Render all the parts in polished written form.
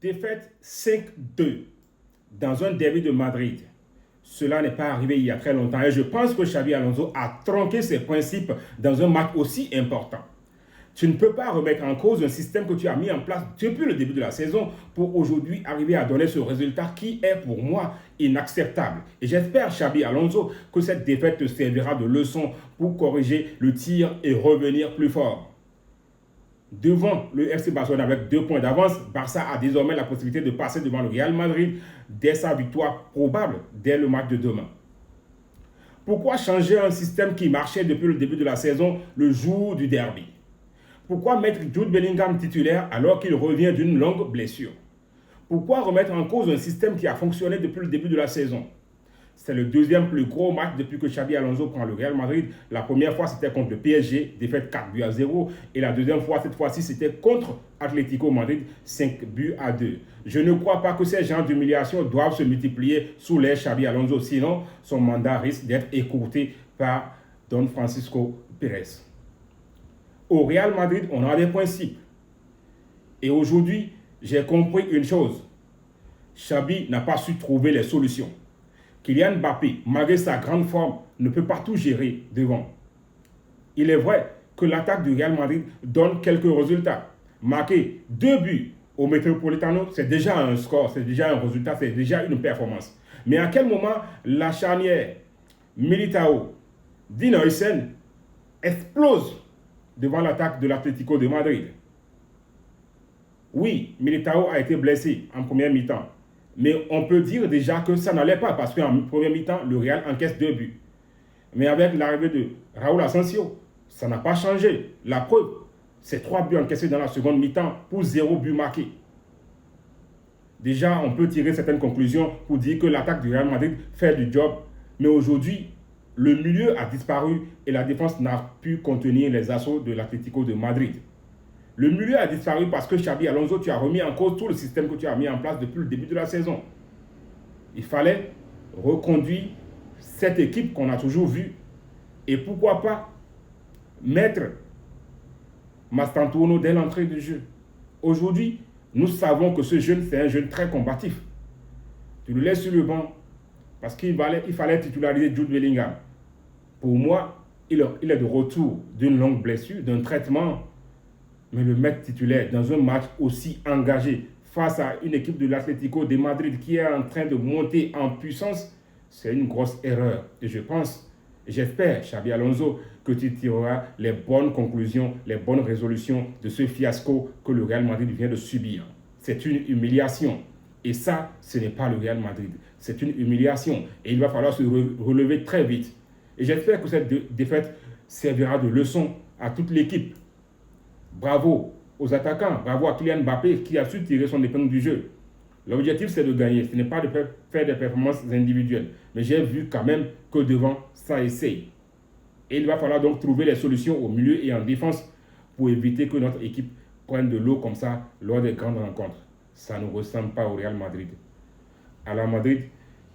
Défaite 5-2 dans un derby de Madrid. Cela n'est pas arrivé il y a très longtemps et je pense que Xabi Alonso a tronqué ses principes dans un match aussi important. Tu ne peux pas remettre en cause un système que tu as mis en place depuis le début de la saison pour aujourd'hui arriver à donner ce résultat qui est pour moi inacceptable. Et j'espère, Xabi Alonso, que cette défaite te servira de leçon pour corriger le tir et revenir plus fort. Devant le FC Barcelone avec 2 points d'avance, Barça a désormais la possibilité de passer devant le Real Madrid dès sa victoire probable dès le match de demain. Pourquoi changer un système qui marchait depuis le début de la saison le jour du derby? Pourquoi mettre Jude Bellingham titulaire alors qu'il revient d'une longue blessure? Pourquoi remettre en cause un système qui a fonctionné depuis le début de la saison? C'est le deuxième plus gros match depuis que Xabi Alonso prend le Real Madrid. La première fois, c'était contre le PSG, défaite 4-0. Et la deuxième fois, cette fois-ci, c'était contre Atlético Madrid, 5-2. Je ne crois pas que ces genres d'humiliation doivent se multiplier sous l'ère Xabi Alonso. Sinon, son mandat risque d'être écourté par Don Francisco Pérez. Au Real Madrid, on a des principes. Et aujourd'hui, j'ai compris une chose. Xabi n'a pas su trouver les solutions. Kylian Mbappé, malgré sa grande forme, ne peut pas tout gérer devant. Il est vrai que l'attaque du Real Madrid donne quelques résultats. Marquer 2 buts au Metropolitano, c'est déjà un score, c'est déjà un résultat, c'est déjà une performance. Mais à quel moment la charnière Militao, Dean Huijsen explose devant l'attaque de l'Atlético de Madrid? Oui, Militao a été blessé en première mi-temps. Mais on peut dire déjà que ça n'allait pas parce qu'en première mi-temps, le Real encaisse 2 buts. Mais avec l'arrivée de Raúl Asensio, ça n'a pas changé. La preuve, c'est 3 buts encaissés dans la seconde mi-temps pour 0 but marqué. Déjà, on peut tirer certaines conclusions pour dire que l'attaque du Real Madrid fait du job. Mais aujourd'hui, le milieu a disparu et la défense n'a pu contenir les assauts de l'Atlético de Madrid. Le milieu a disparu parce que Xabi Alonso, tu as remis en cause tout le système que tu as mis en place depuis le début de la saison. Il fallait reconduire cette équipe qu'on a toujours vue. Et pourquoi pas mettre Mastantuono dès l'entrée du jeu. Aujourd'hui, nous savons que ce jeune, c'est un jeune très combatif. Tu le laisses sur le banc parce qu'il fallait titulariser Jude Bellingham. Pour moi, il est de retour d'une longue blessure, d'un traitement. Mais le mettre titulaire dans un match aussi engagé face à une équipe de l'Atlético de Madrid qui est en train de monter en puissance, c'est une grosse erreur. Et j'espère, Xabi Alonso, que tu tireras les bonnes conclusions, les bonnes résolutions de ce fiasco que le Real Madrid vient de subir. C'est une humiliation. Et ça, ce n'est pas le Real Madrid. C'est une humiliation. Et il va falloir se relever très vite. Et j'espère que cette défaite servira de leçon à toute l'équipe. Bravo aux attaquants, bravo à Kylian Mbappé qui a su tirer son épingle du jeu. L'objectif, c'est de gagner, ce n'est pas de faire des performances individuelles. Mais j'ai vu quand même que devant, ça essaye. Et il va falloir donc trouver les solutions au milieu et en défense pour éviter que notre équipe prenne de l'eau comme ça lors des grandes rencontres. Ça ne ressemble pas au Real Madrid. À la Madrid,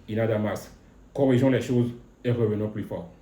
il y en a damas. Corrigeons les choses et revenons plus fort.